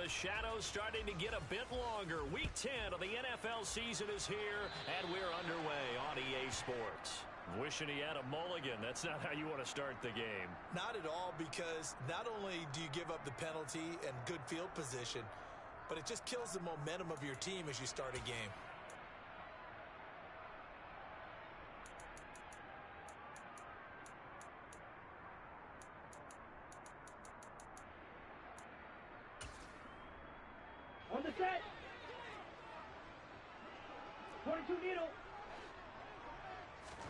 the shadows starting to get a bit longer. Week 10 of the NFL season is here, and we're underway on EA Sports. Wishing he had a mulligan. That's not how you want to start the game. Not at all, because not only do you give up the penalty and good field position, but it just kills the momentum of your team as you start a game. On the set. 22 needle.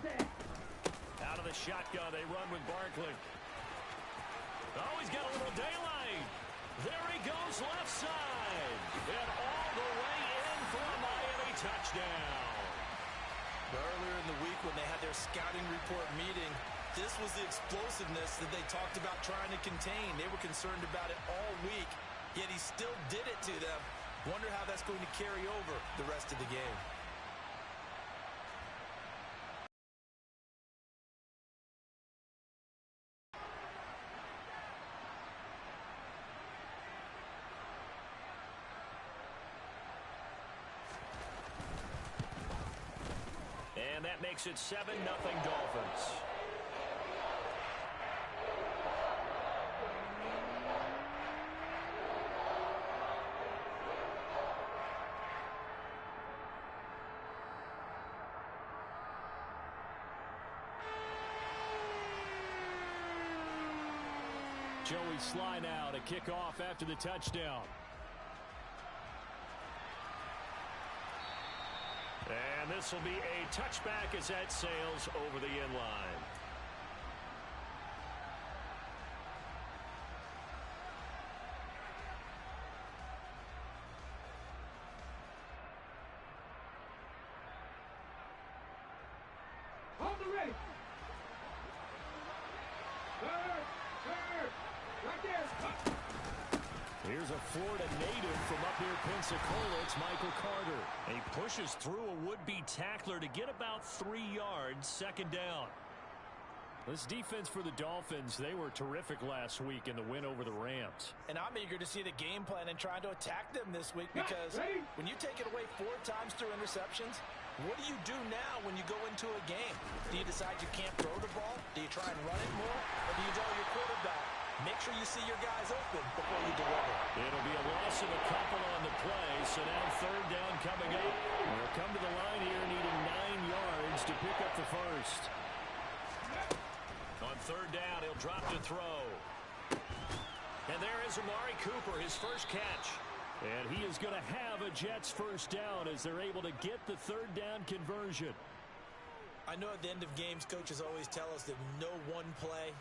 Set. Out of the shotgun, they run with Barkley. Oh, he's got a little daylight. There he goes left side. And all the way in for a Miami touchdown. Earlier in the week when they had their scouting report meeting, this was the explosiveness that they talked about trying to contain. They were concerned about it all week, yet he still did it to them. Wonder how that's going to carry over the rest of the game. And that makes it 7-0 Dolphins. Joey Sly now to kick off after the touchdown. And this will be a touchback as that sails over the end line. On the ready. Third. Right there. Here's a Florida native from up near Pensacola. It's Michael Carter. And he pushes through a would-be tackler to get about 3 yards, second down. This defense for the Dolphins, they were terrific last week in the win over the Rams. And I'm eager to see the game plan and trying to attack them this week, because when you take it away 4 times through interceptions, what do you do now when you go into a game? Do you decide you can't throw the ball? Do you try and run it more? Or do you tell your quarterback, make sure you see your guys open before you deliver? It'll be a loss of a couple on the play, so now third down coming up. We'll come to the line here needing 9 yards to pick up the first. On third down, he'll drop to throw. And there is Amari Cooper, his first catch. And he is going to have a Jets first down as they're able to get the third down conversion. I know at the end of games, coaches always tell us that no one play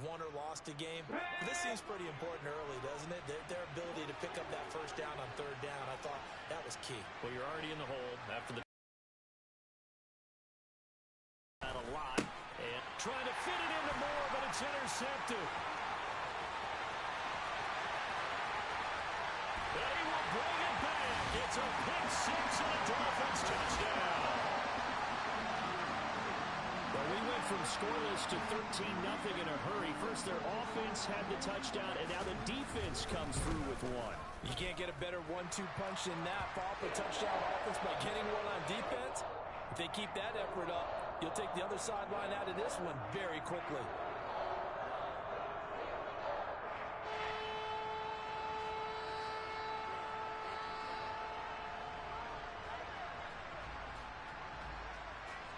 won or lost a game. But this seems pretty important early, doesn't it? Their ability to pick up that first down on third down, I thought that was key. Well, you're already in the hole after the a lot. And trying to fit it into Moore, but it's intercepted. They will bring it back. It's a pick six and a Dolphins touchdown. Well, we went from scoreless to 13-0 in a hurry. First, their offense had the touchdown, and now the defense comes through with one. You can't get a better 1-2 punch than that. Follow up a touchdown offense by getting one on defense. If they keep that effort up, you'll take the other sideline out of this one very quickly.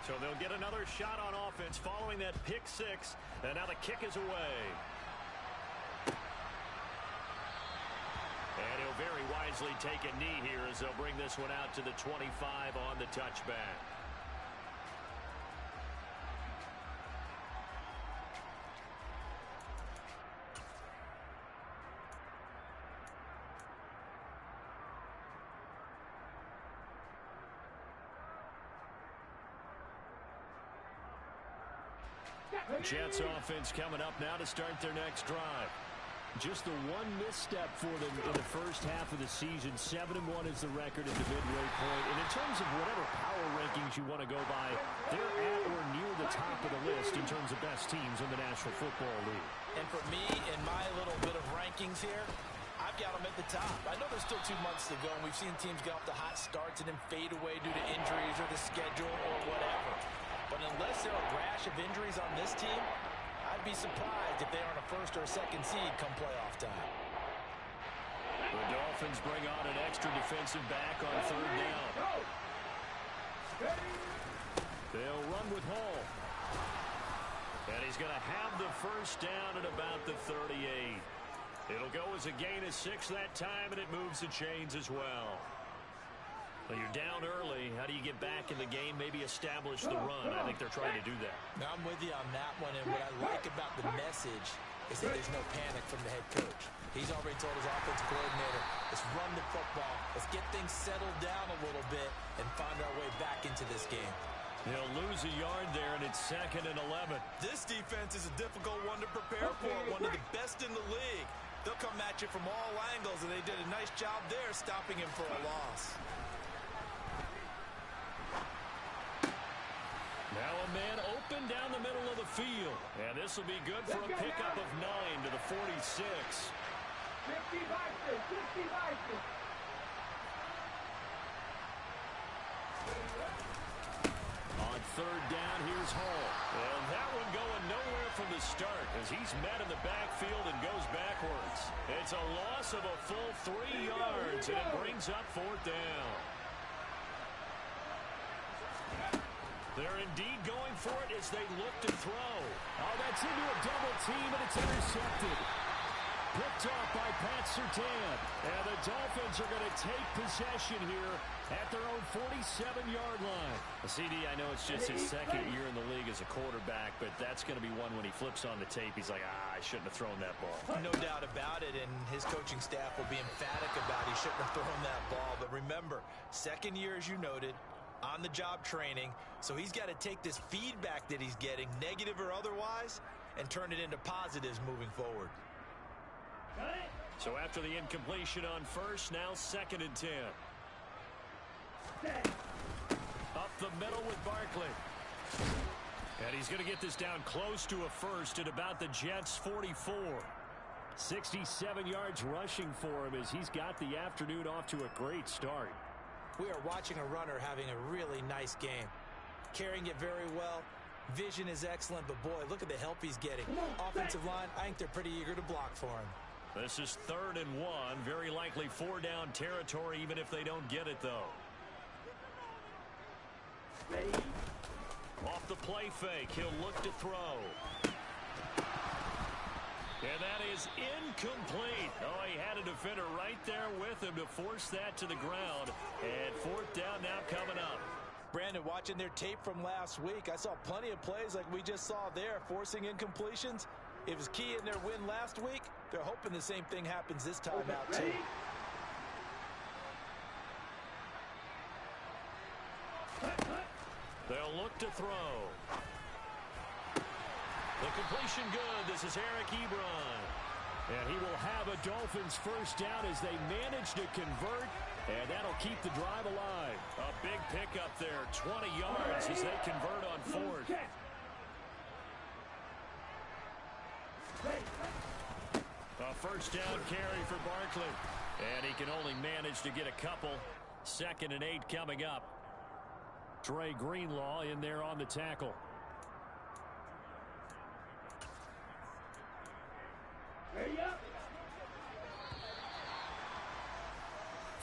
So they'll get another shot on offense following that pick six. And now the kick is away. And he'll very wisely take a knee here as they'll bring this one out to the 25 on the touchback. Jets offense coming up now to start their next drive. Just the one misstep for them in the first half of the season. 7-1 is the record at the midway point. And in terms of whatever power rankings you want to go by, they're at or near the top of the list in terms of best teams in the National Football League. And for me, in my little bit of rankings here, I've knockout him at the top. I know there's still 2 months to go, and we've seen teams get off to hot starts and then fade away due to injuries or the schedule or whatever. But unless there are a rash of injuries on this team, I'd be surprised if they aren't a first or a second seed come playoff time. The Dolphins bring on an extra defensive back on third down. They'll run with Hall. And he's going to have the first down at about the 38. It'll go as a gain of 6 that time, and it moves the chains as well. Well, you're down early. How do you get back in the game? Maybe establish the run. I think they're trying to do that. Now, I'm with you on that one, and what I like about the message is that there's no panic from the head coach. He's already told his offensive coordinator, let's run the football, let's get things settled down a little bit and find our way back into this game. They'll lose a yard there, and it's 2nd and 11. This defense is a difficult one to prepare for, one of the best in the league. They'll come at you from all angles, and they did a nice job there stopping him for a loss. Now a man open down the middle of the field. And this will be good for a pickup of 9 to the 46. 50 boxes, 50 boxes. On third down, here's Hall. And that one going nowhere from the start as he's met in the backfield and goes backwards. It's a loss of a full 3 yards, and it brings up 4th down. They're indeed going for it as they look to throw. Oh, that's into a double team, and it's intercepted. Picked off by Pat Surtain. And the Dolphins are going to take possession here at their own 47-yard line. CD, I know it's just his 2nd year in the league as a quarterback, but that's going to be one when he flips on the tape. He's like, I shouldn't have thrown that ball. No doubt about it, and his coaching staff will be emphatic about he shouldn't have thrown that ball. But remember, 2nd year, as you noted, on-the-job training, so he's got to take this feedback that he's getting, negative or otherwise, and turn it into positives moving forward. So after the incompletion on first, now 2nd and 10. Up the middle with Barkley. And he's going to get this down close to a first at about the Jets' 44. 67 yards rushing for him as he's got the afternoon off to a great start. We are watching a runner having a really nice game. Carrying it very well. Vision is excellent, but boy, look at the help he's getting. Offensive line, I think they're pretty eager to block for him. This is 3rd and 1. Very likely 4-down territory, even if they don't get it, though. Off the play fake, he'll look to throw. And that is incomplete. Oh, he had a defender right there with him to force that to the ground. And 4th down now coming up. Brandon, watching their tape from last week, I saw plenty of plays like we just saw there, forcing incompletions. It was key in their win last week. They're hoping the same thing happens this time out, too. They'll look to throw. The completion good. This is Eric Ebron. And he will have a Dolphins first down as they manage to convert. And that'll keep the drive alive. A big pickup there. 20 yards as they convert on 4th. A first down carry for Barkley. And he can only manage to get a couple. 2nd and 8 coming up. Dre Greenlaw in there on the tackle. Hurry up.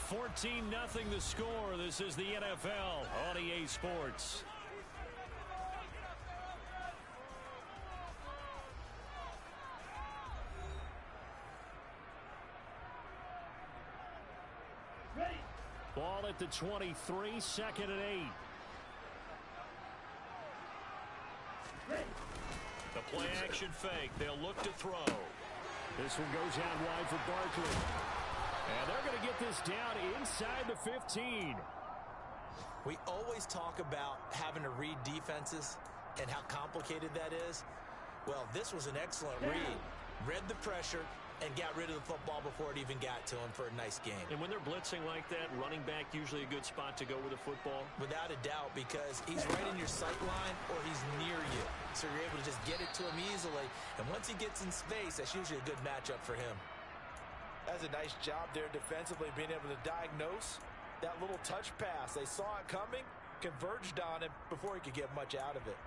14-0 the score. This is the NFL on EA Sports. Ready. Ball at the 23, 2nd and 8. Ready. The play action fake. They'll look to throw. This one goes out wide for Barkley. And they're going to get this down inside the 15. We always talk about having to read defenses and how complicated that is. Well, this was an excellent read. Read the pressure and got rid of the football before it even got to him for a nice game. And when they're blitzing like that, running back usually a good spot to go with a football? Without a doubt, because he's right in your sight line or he's near you. So you're able to just get it to him easily. And once he gets in space, that's usually a good matchup for him. That's a nice job there defensively, being able to diagnose that little touch pass. They saw it coming, converged on him before he could get much out of it.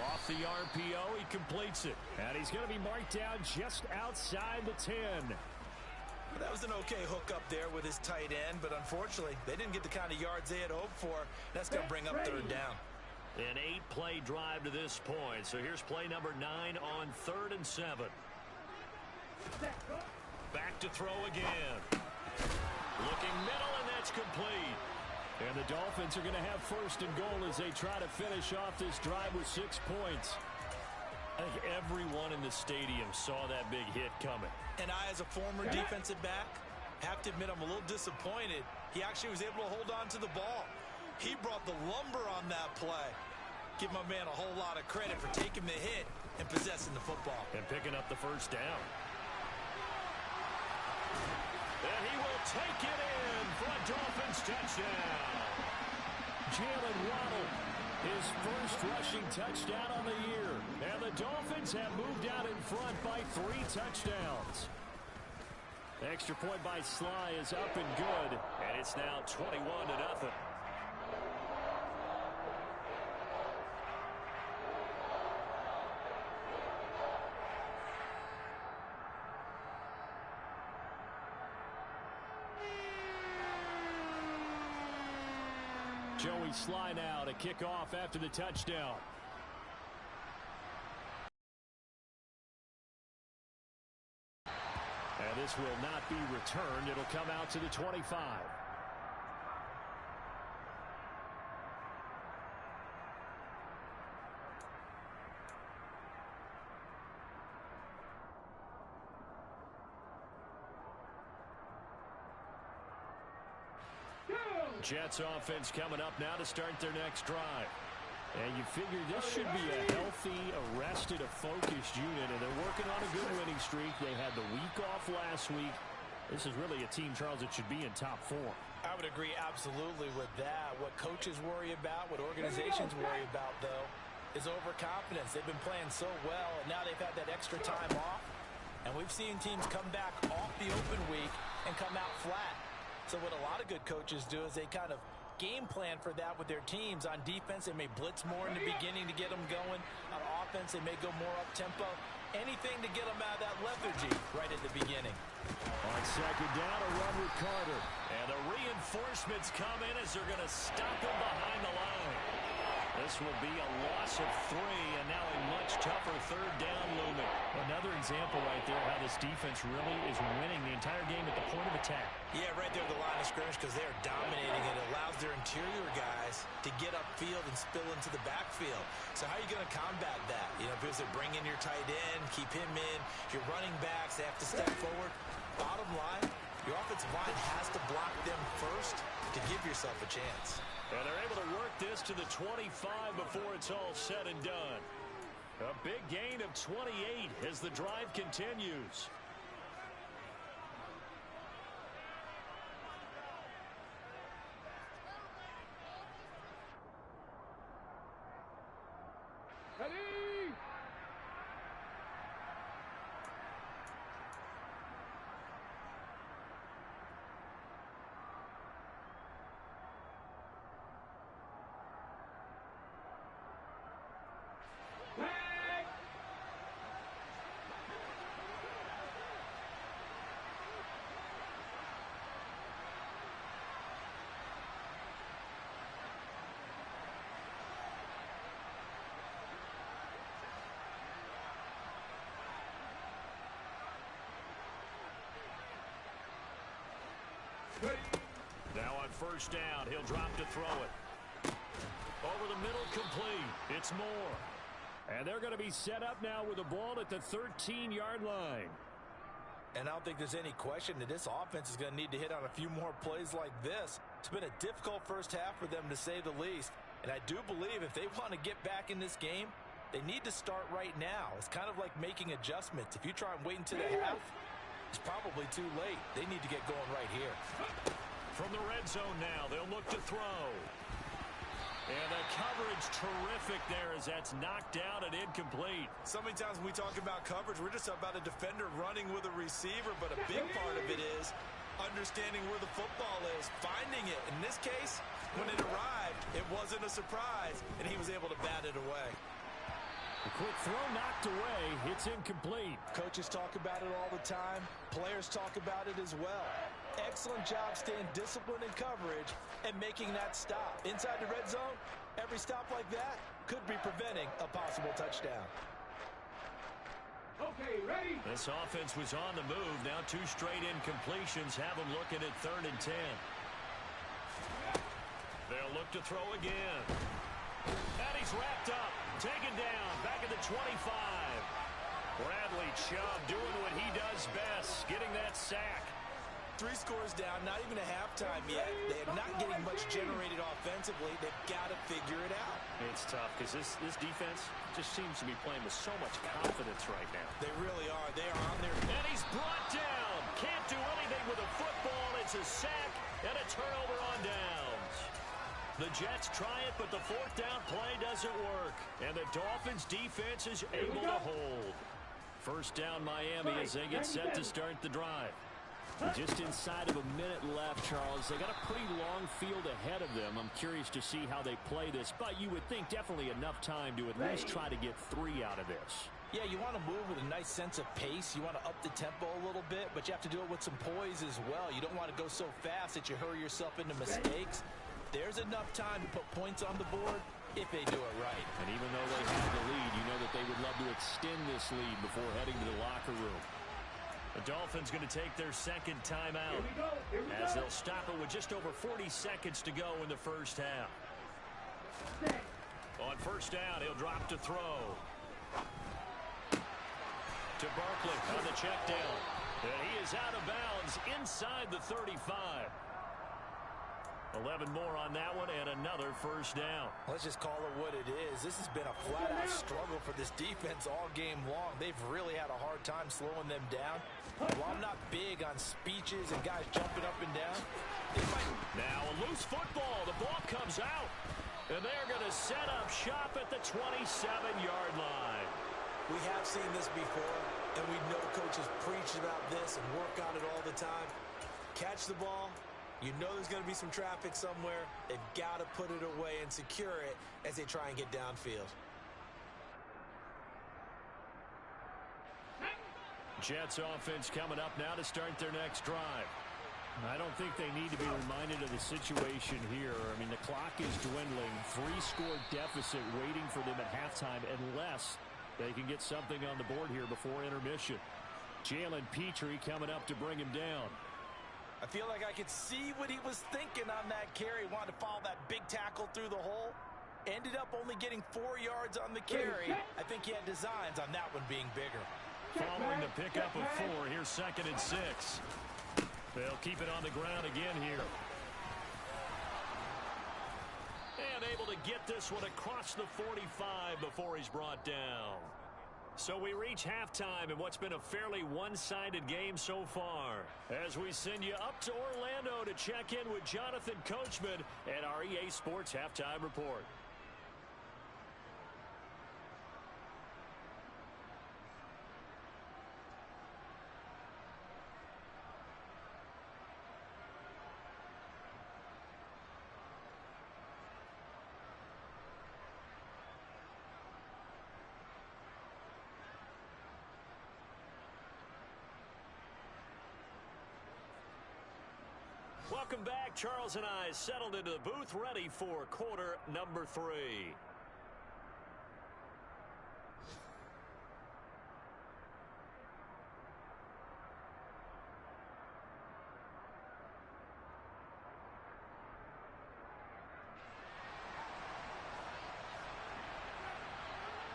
Off the RPO, he completes it. And he's going to be marked down just outside the 10. That was an okay hook up there with his tight end, but unfortunately, they didn't get the kind of yards they had hoped for. That's going to bring up third down. An 8-play drive to this point. So here's play number 9 on 3rd and 7. Back to throw again. Looking middle, and that's complete. And the Dolphins are going to have 1st and goal as they try to finish off this drive with 6 points. I think everyone in the stadium saw that big hit coming. And I, as a former defensive back, have to admit I'm a little disappointed. He actually was able to hold on to the ball. He brought the lumber on that play. Give my man a whole lot of credit for taking the hit and possessing the football. And picking up the 1st down. And he will take it in for a Dolphins touchdown. Jalen Waddle, his first rushing touchdown on the year. And the Dolphins have moved out in front by 3 touchdowns. Extra point by Sly is up and good. And it's now 21-0. Joey Sly now to kick off after the touchdown. And this will not be returned. It'll come out to the 25. Jets offense coming up now to start their next drive. And you figure this should be a healthy, arrested, a focused unit, and they're working on a good winning streak. They had the week off last week. This is really a team, Charles, that should be in top form. I would agree absolutely with that. What coaches worry about, what organizations worry about, though, is overconfidence. They've been playing so well, and now they've had that extra time off. And we've seen teams come back off the open week and come out flat. So what a lot of good coaches do is they kind of game plan for that with their teams. On defense, they may blitz more in the beginning to get them going. On offense, they may go more up-tempo. Anything to get them out of that lethargy right at the beginning. On 2nd down, a run with Carter. And the reinforcements come in as they're going to stop him behind the line. This will be a loss of 3, and now a much tougher 3rd down looming. Another example right there how this defense really is winning the entire game at the point of attack. Yeah, right there at the line of scrimmage because they're dominating. It allows their interior guys to get upfield and spill into the backfield. So how are you going to combat that? You know, because they bring in your tight end, keep him in. Your running backs, they have to step forward. Bottom line, your offensive line has to block them first to give yourself a chance. And they're able to work this to the 25 before it's all said and done. A big gain of 28 as the drive continues. Now on 1st down, he'll drop to throw it. Over the middle, complete. It's Moore. And they're going to be set up now with the ball at the 13-yard line. And I don't think there's any question that this offense is going to need to hit on a few more plays like this. It's been a difficult first half for them, to say the least. And I do believe if they want to get back in this game, they need to start right now. It's kind of like making adjustments. If you try and wait until the half, it's probably too late. They need to get going right here. From the red zone now, they'll look to throw. And the coverage terrific there as that's knocked out and incomplete. So many times when we talk about coverage, we're just about a defender running with a receiver, but a big part of it is understanding where the football is, finding it. In this case, when it arrived, it wasn't a surprise, and he was able to bat it away. A quick throw knocked away. It's incomplete. Coaches talk about it all the time. Players talk about it as well. Excellent job staying disciplined in coverage and making that stop. Inside the red zone, every stop like that could be preventing a possible touchdown. Okay, ready? This offense was on the move. Now 2 straight incompletions have them looking at 3rd and 10. They'll look to throw again. And he's wrapped up. Taken down. Back at the 25. Bradley Chubb doing what he does best. Getting that sack. 3 scores down, not even a halftime yet. They are not getting much generated offensively. They've got to figure it out. It's tough because this defense just seems to be playing with so much confidence right now. They really are. They are on their... And he's brought down. Can't do anything with a football. It's a sack and a turnover on downs. The Jets try it, but the 4th down play doesn't work. And the Dolphins defense is able to hold. First down Miami as they get set to start the drive. Just inside of a minute left, Charles. They got a pretty long field ahead of them. I'm curious to see how they play this, but you would think definitely enough time to at least try to get 3 out of this. Yeah, you want to move with a nice sense of pace. You want to up the tempo a little bit, but you have to do it with some poise as well. You don't want to go so fast that you hurry yourself into mistakes. There's enough time to put points on the board if they do it right. And even though they have the lead, you know that they would love to extend this lead before heading to the locker room. The Dolphins going to take their 2nd timeout as they'll stop it with just over 40 seconds to go in the first half. On first down, he'll drop to throw. To Barkley on the check down. And he is out of bounds inside the 35. 11 more on that one and another first down. Let's just call it what it is. This has been a flat-out struggle for this defense all game long. They've really had a hard time slowing them down. While I'm not big on speeches and guys jumping up and down, now a loose football. The ball comes out. And they're going to set up shop at the 27-yard line. We have seen this before, and we know coaches preach about this and work on it all the time. Catch the ball. You know there's going to be some traffic somewhere. They've got to put it away and secure it as they try and get downfield. Jets offense coming up now to start their next drive. I don't think they need to be reminded of the situation here. I mean, the clock is dwindling. 3-score deficit waiting for them at halftime unless they can get something on the board here before intermission. Jalen Petrie coming up to bring him down. I feel like I could see what he was thinking on that carry. Wanted to follow that big tackle through the hole. Ended up only getting 4 yards on the carry. I think he had designs on that one being bigger. Following the pickup of 4, here's 2nd and 6. They'll keep it on the ground again here. And able to get this one across the 45 before he's brought down. So we reach halftime in what's been a fairly one-sided game so far. As we send you up to Orlando to check in with Jonathan Coachman at our EA Sports Halftime Report. Welcome back. Charles and I settled into the booth ready for quarter number 3.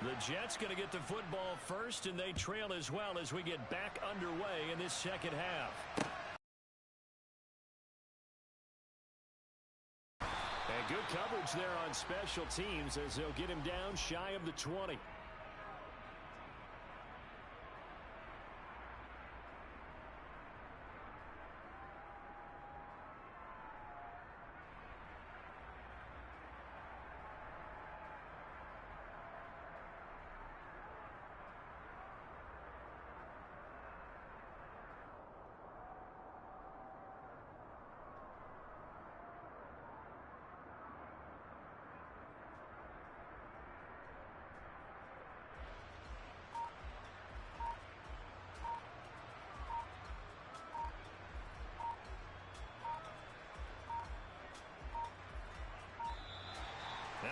The Jets going to get the football first, and they trail as well as we get back underway in this second half. And good coverage there on special teams as they'll get him down shy of the 20.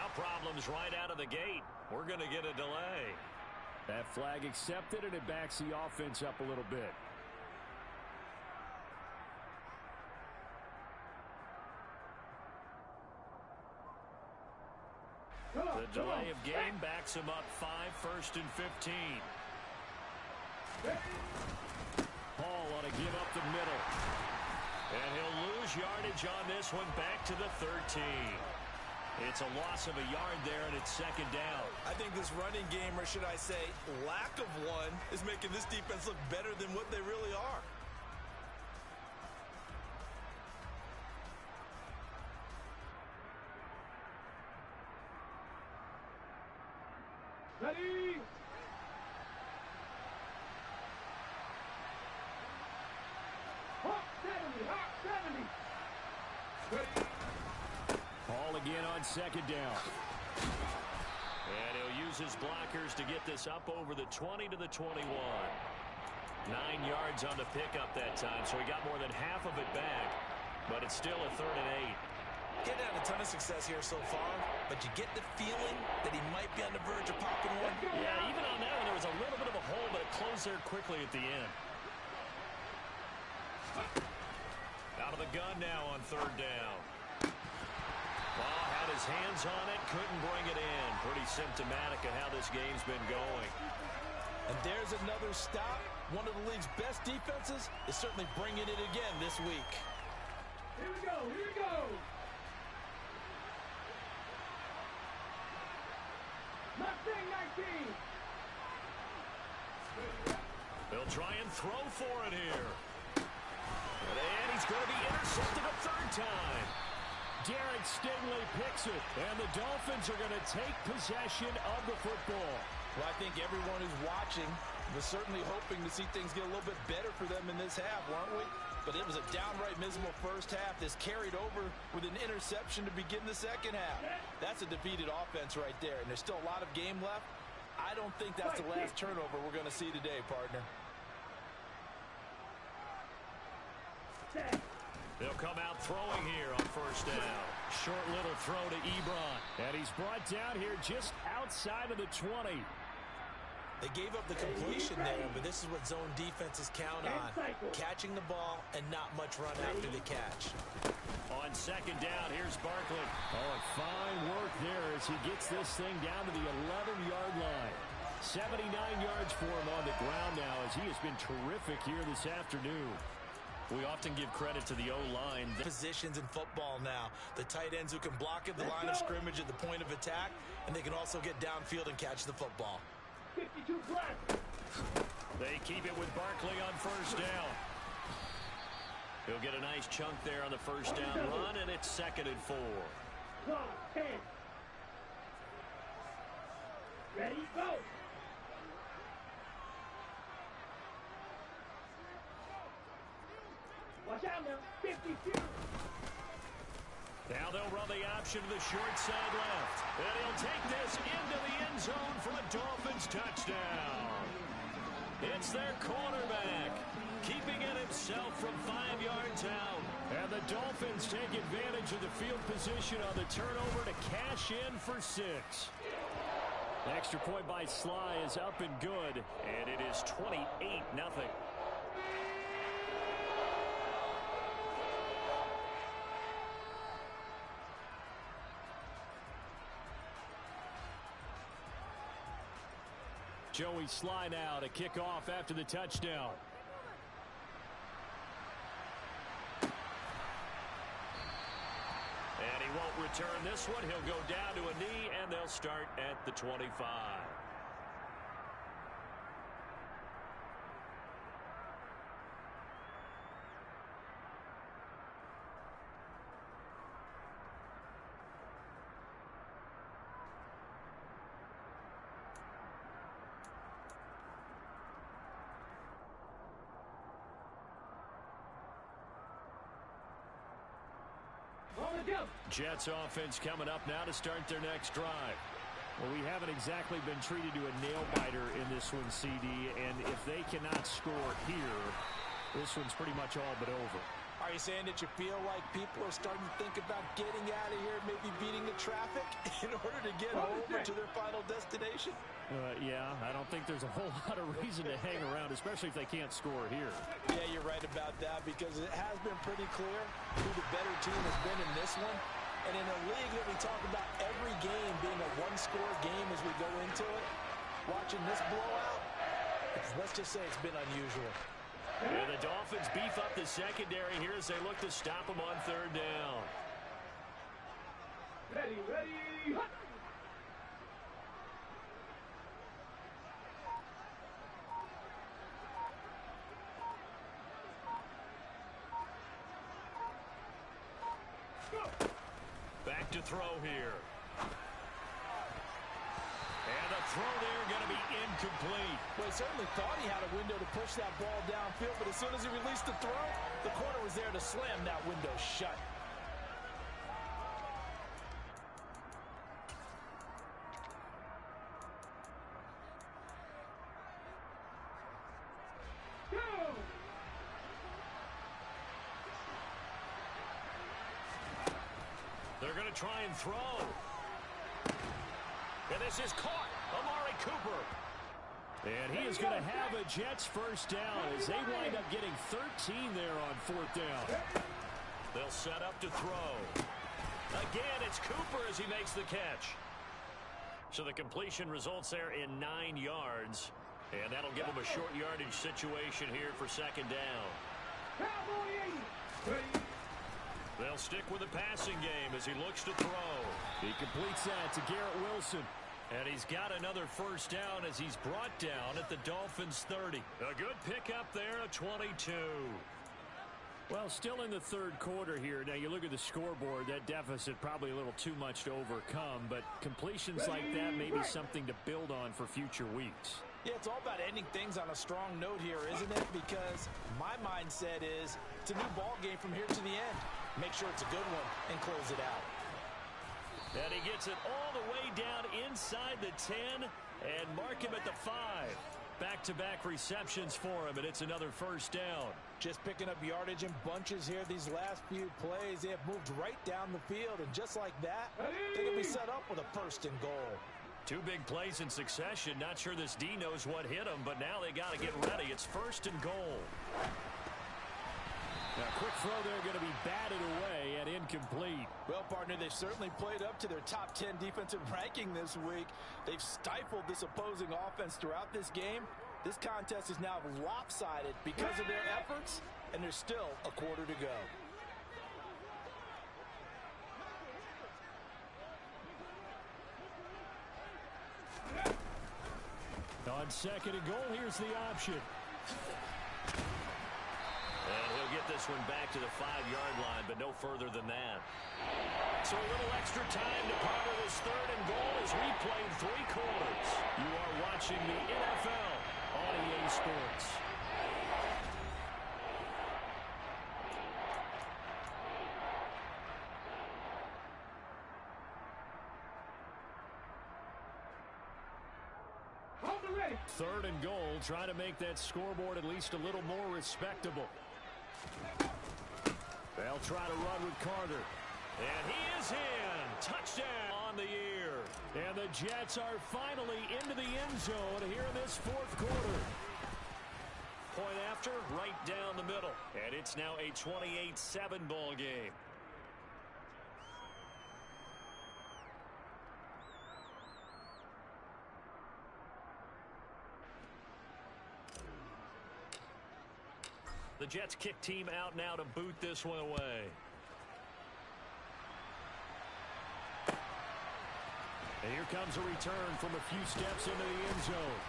Now problems right out of the gate. We're going to get a delay. That flag accepted, and it backs the offense up a little bit. The delay of game backs him up 5, 1st and 15. Paul ought to give up the middle. And he'll lose yardage on this one, back to the 13. It's a loss of a yard there, and it's 2nd down. I think this running game, or should I say lack of one, is making this defense look better than what they really are. Ready? Hawk 70, Hawk 70. Ready? Paul again on 2nd down. And he'll use his blockers to get this up over the 20 to the 21. 9 yards on the pickup that time, so he got more than half of it back. But it's still a 3rd and 8. Getting had a ton of success here so far, but you get the feeling that he might be on the verge of popping one. Yeah, even on that one, there was a little bit of a hole, but it closed there quickly at the end. Out of the gun now on 3rd down. Well, had his hands on it, couldn't bring it in. Pretty symptomatic of how this game's been going. And there's another stop. One of the league's best defenses is certainly bringing it again this week. Here we go, here we go. Mustang 19. They'll try and throw for it here. And he's going to be intercepted a 3rd time. Derek Stingley picks it, and the Dolphins are going to take possession of the football. Well, I think everyone who's watching was certainly hoping to see things get a little bit better for them in this half, weren't we? But it was a downright miserable first half. This carried over with an interception to begin the 2nd half. That's a defeated offense right there, and there's still a lot of game left. I don't think that's the last turnover we're going to see today, partner. They'll come out throwing here on 1st down. Short little throw to Ebron, and he's brought down here just outside of the 20. They gave up the completion there, but this is what zone defenses count on. Catching the ball and not much run after the catch. On 2nd down, here's Barkley. Oh, and fine work there as he gets this thing down to the 11-yard line. 79 yards for him on the ground now as he has been terrific here this afternoon. We often give credit to the O-line. Positions in football now. The tight ends who can block at the line of scrimmage at the point of attack, and they can also get downfield and catch the football. 52 plus. They keep it with Barkley on 1st down. He'll get a nice chunk there on the 1st down run, and it's 2nd and 4. 12, 10. Ready, go. Watch out now. 52. Now they'll run the option to the short side left. And he'll take this into the end zone for a Dolphins touchdown. It's their cornerback, keeping it himself from 5 yards out. And the Dolphins take advantage of the field position on the turnover to cash in for 6. The extra point by Sly is up and good. And it is 28-0. Joey Sly now to kick off after the touchdown. And he won't return this one. He'll go down to a knee, and they'll start at the 25. Jets offense coming up now to start their next drive. Well, we haven't exactly been treated to a nail-biter in this one, CD, and if they cannot score here, this one's pretty much all but over. All Are you saying that you feel like people are starting to think about getting out of here, maybe beating the traffic in order to get over to their final destination? Yeah, I don't think there's a whole lot of reason to hang around, especially if they can't score here. Yeah, you're right about that because it has been pretty clear who the better team has been in this one. And in a league that we talk about every game being a one-score game as we go into it, watching this blowout, let's just say it's been unusual. And the Dolphins beef up the secondary here as they look to stop them on third down. Ready, ready, hut! Back to throw here. And the throw there going to be incomplete. Well, he certainly thought he had a window to push that ball downfield, but as soon as he released the throw, the corner was there to slam that window shut. Go! They're going to try and throw. And this is caught. Amari Cooper. And he is going to have a Jets first down as they wind up getting 13 there on fourth down. They'll set up to throw. Again, it's Cooper as he makes the catch. So the completion results there in 9 yards. And that'll give them a short yardage situation here for second down. Cowboy 80! Ready? They'll stick with the passing game as he looks to throw. He completes that to Garrett Wilson. And he's got another first down as he's brought down at the Dolphins' 30. A good pickup there, a 22. Well, still in the third quarter here. Now, you look at the scoreboard, that deficit probably a little too much to overcome, but completions like that may be something to build on for future weeks. Yeah, it's all about ending things on a strong note here, isn't it? Because my mindset is it's a new ball game from here to the end. Make sure it's a good one and close it out. And he gets it all the way down inside the 10 and mark him at the 5. Back-to-back receptions for him, and it's another first down. Just picking up yardage in bunches here these last few plays. They have moved right down the field, and just like that, they're going to be set up with a first and goal. 2 big plays in succession. Not sure this D knows what hit him, but now they got to get ready. It's first and goal. Now, quick throw there going to be batted away and incomplete. Well, partner, they've certainly played up to their top 10 defensive ranking this week. They've stifled this opposing offense throughout this game. This contest is now lopsided because of their efforts, and there's still a quarter to go. On second and goal, here's the option. And he'll get this one back to the 5-yard line, but no further than that. So a little extra time to ponder this third and goal as we played 3 quarters. You are watching the NFL on EA Sports. Third and goal, trying to make that scoreboard at least a little more respectable. They'll try to run with Carter. And he is in. Touchdown on the year. And the Jets are finally into the end zone here in this fourth quarter. Point after, right down the middle. And it's now a 28-7 ball game. The Jets kick team out now to boot this one away. And here comes a return from a few steps into the end zone.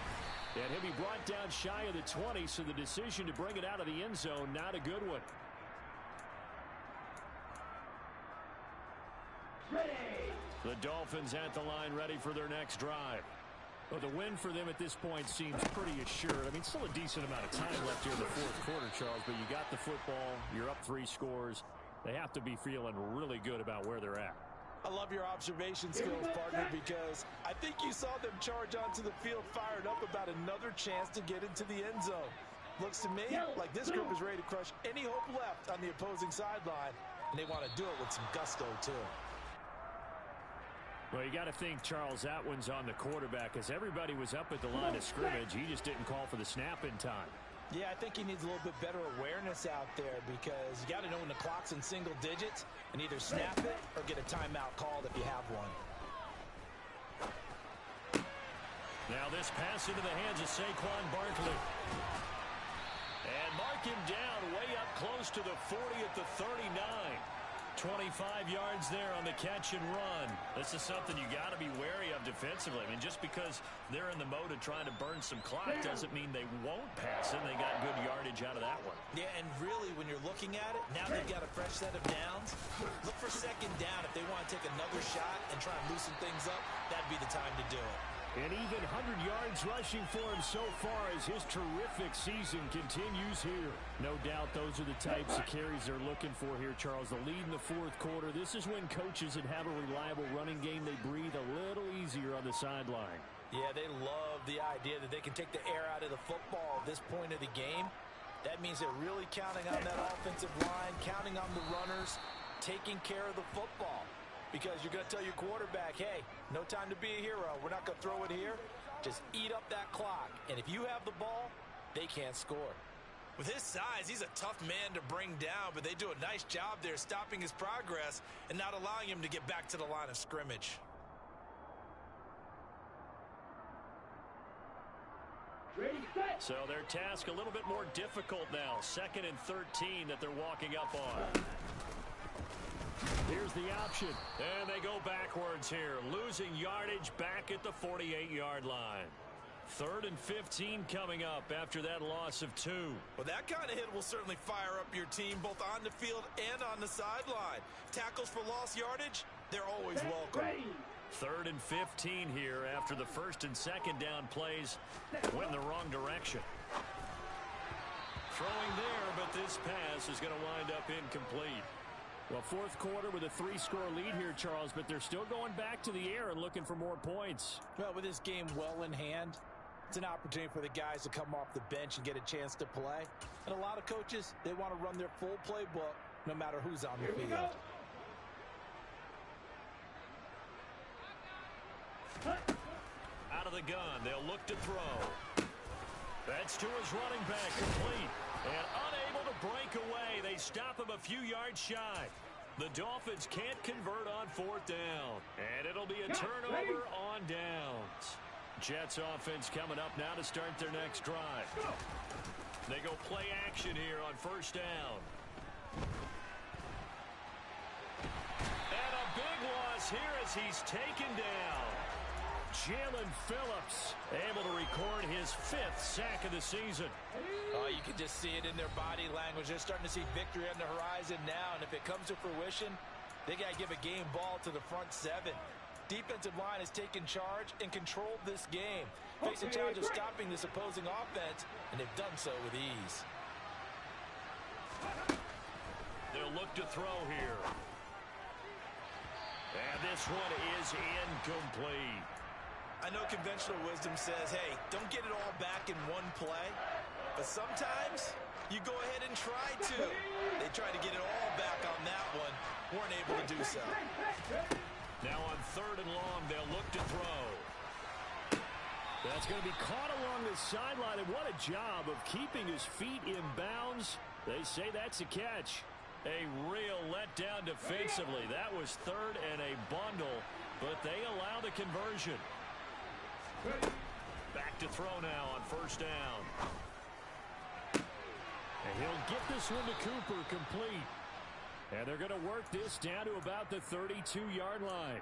And he'll be brought down shy of the 20, so the decision to bring it out of the end zone, not a good one. Ready! The Dolphins at the line ready for their next drive. Well, the win for them at this point seems pretty assured. I mean, still a decent amount of time left here in the fourth quarter, Charles, but you got the football, you're up 3 scores. They have to be feeling really good about where they're at. I love your observation skills, partner, because I think you saw them charge onto the field fired up about another chance to get into the end zone. Looks to me like this group is ready to crush any hope left on the opposing sideline, and they want to do it with some gusto, too. Well, you got to think, Charles, that one's on the quarterback. As everybody was up at the line of scrimmage, he just didn't call for the snap in time. Yeah, I think he needs a little bit better awareness out there because you got to know when the clock's in single digits and either snap it or get a timeout called if you have one. Now this pass into the hands of Saquon Barkley. And mark him down way up close to the 40 at the 39. 25 yards there on the catch and run. This is something you got to be wary of defensively. I mean, just because they're in the mode of trying to burn some clock doesn't mean they won't pass it. They got good yardage out of that one. Yeah, and really, when you're looking at it, now they've got a fresh set of downs. Look for second down. If they want to take another shot and try and loosen things up, that'd be the time to do it. And even 100 yards rushing for him so far as his terrific season continues here. No doubt those are the types of carries they're looking for here, Charles. The lead in the fourth quarter. This is when coaches that have a reliable running game, they breathe a little easier on the sideline. Yeah, they love the idea that they can take the air out of the football at this point of the game. That means they're really counting on that offensive line, counting on the runners, taking care of the football. Because you're going to tell your quarterback, hey, no time to be a hero. We're not going to throw it here. Just eat up that clock. And if you have the ball, they can't score. With his size, he's a tough man to bring down, but they do a nice job there stopping his progress and not allowing him to get back to the line of scrimmage. So their task a little bit more difficult now. 2nd and 13 that they're walking up on. Here's the option, and they go backwards here, losing yardage back at the 48-yard line. 3rd and 15 coming up after that loss of 2. Well, that kind of hit will certainly fire up your team both on the field and on the sideline. Tackles for lost yardage, they're always welcome. 3rd and 15 here after the 1st and 2nd down plays went in the wrong direction. Throwing there, but this pass is going to wind up incomplete. Well, fourth quarter with a 3-score lead here, Charles, but they're still going back to the air and looking for more points. Well, with this game well in hand, it's an opportunity for the guys to come off the bench and get a chance to play. And a lot of coaches, they want to run their full playbook no matter who's on the field. Out of the gun, they'll look to throw. That's to his running back, complete. And unable to break away. They stop him a few yards shy. The Dolphins can't convert on 4th down. And it'll be a turnover on downs. Jets offense coming up now to start their next drive. They go play action here on 1st down. And a big loss here as he's taken down. Jalen Phillips able to record his 5th sack of the season. Oh, you can just see it in their body language. They're starting to see victory on the horizon now, and if it comes to fruition, they got to give a game ball to the front 7. Defensive line has taken charge and controlled this game. Face a challenge of stopping this opposing offense, and they've done so with ease. They'll look to throw here. And this one is incomplete. I know conventional wisdom says, hey, don't get it all back in one play. But sometimes you go ahead and try to. They tried to get it all back on that one. Weren't able to do so. Now on 3rd and long, they'll look to throw. That's going to be caught along the sideline. And what a job of keeping his feet in bounds. They say that's a catch. A real letdown defensively. That was 3rd and a bundle, but they allow the conversion. Back to throw now on 1st down. And he'll get this one to Cooper, complete. And they're going to work this down to about the 32-yard line.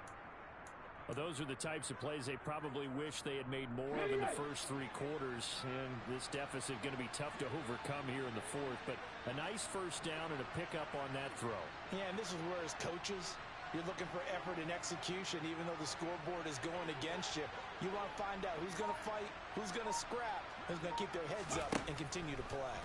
Well, those are the types of plays they probably wish they had made more of in the first 3 quarters. And this deficit going to be tough to overcome here in the 4th. But a nice 1st down and a pickup on that throw. Yeah, and this is where as coaches, you're looking for effort and execution, even though the scoreboard is going against you. You want to find out who's going to fight, who's going to scrap, who's going to keep their heads up and continue to play.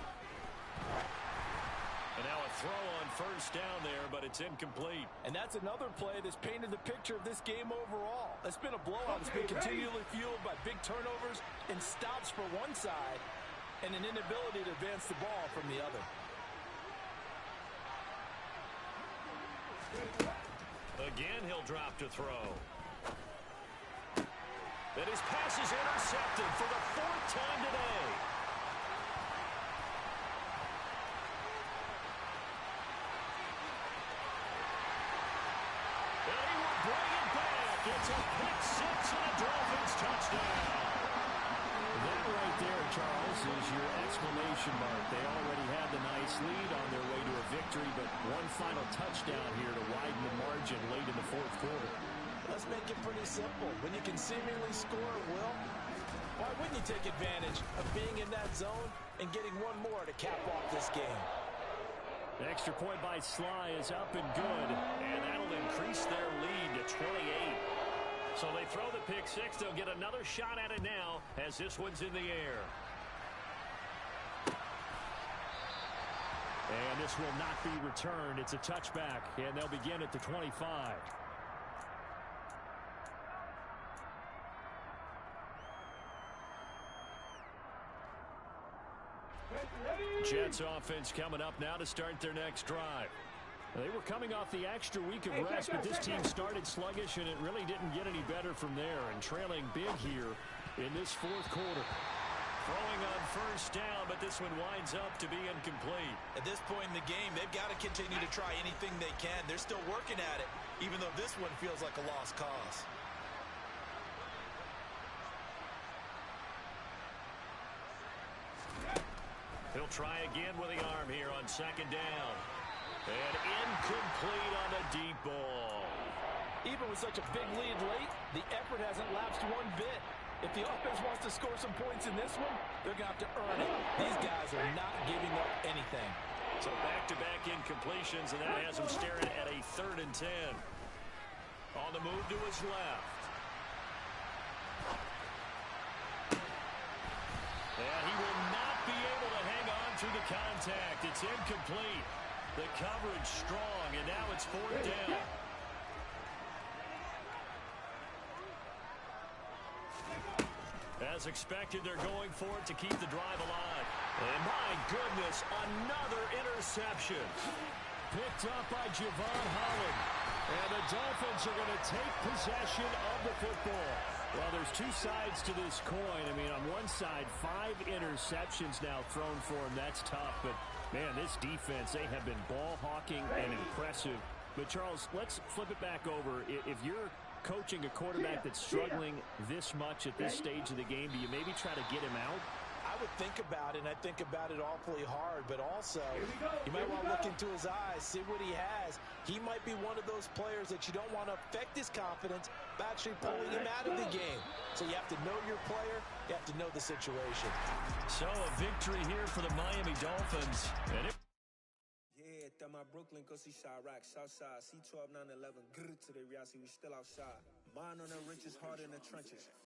And now a throw on 1st down there, but it's incomplete. And that's another play that's painted the picture of this game overall. It's been a blowout. It's been continually fueled by big turnovers and stops for one side and an inability to advance the ball from the other. Again, he'll drop to throw. And his pass is intercepted for the 4th time today. And he will bring it back. It's a pick six and a Dolphins touchdown. That right there, Charles, is your exclamation mark. They already had the nice lead on their way to a victory, but one final touchdown here to widen the margin late in the 4th quarter. Let's make it pretty simple. When you can seemingly score at will, why wouldn't you take advantage of being in that zone and getting one more to cap off this game? The extra point by Sly is up and good, and that'll increase their lead to 28. So they throw the pick six. They'll get another shot at it now as this one's in the air. And this will not be returned. It's a touchback, and they'll begin at the 25. Jets offense coming up now to start their next drive. They were coming off the extra week of rest, but this team started sluggish, and it really didn't get any better from there, and trailing big here in this 4th quarter. Throwing on first down, but this one winds up to be incomplete. At this point in the game, they've got to continue to try anything they can. They're still working at it, even though this one feels like a lost cause. He'll try again with the arm here on 2nd down. And incomplete on the deep ball. Even with such a big lead late, the effort hasn't lapsed one bit. If the offense wants to score some points in this one, they're going to have to earn it. These guys are not giving up anything. So back-to-back incompletions, and that has him staring at a 3rd and 10. On the move to his left. And he will not be able to hang on through the contact. It's incomplete. The coverage strong, and now it's 4th down. As expected, they're going for it to keep the drive alive. And my goodness, another interception. Picked up by Javon Holland. And the Dolphins are going to take possession of the football. Well, there's two sides to this coin. I mean, on one side, 5 interceptions now thrown for him. That's tough. But, man, this defense, they have been ball hawking and impressive. But, Charles, let's flip it back over. If you're coaching a quarterback that's struggling this much at this stage of the game, do you maybe try to get him out? I would think about it, and I think about it awfully hard, but also you might want to look into his eyes, see what he has. He might be one of those players that you don't want to affect his confidence by actually pulling him out of the game. So you have to know your player, you have to know the situation. So a victory here for the Miami Dolphins. And that my Brooklyn, go see Chirac, Southside, C12, 911, grrr to the reality, we still outside. Mine on the richest, heart in the trenches.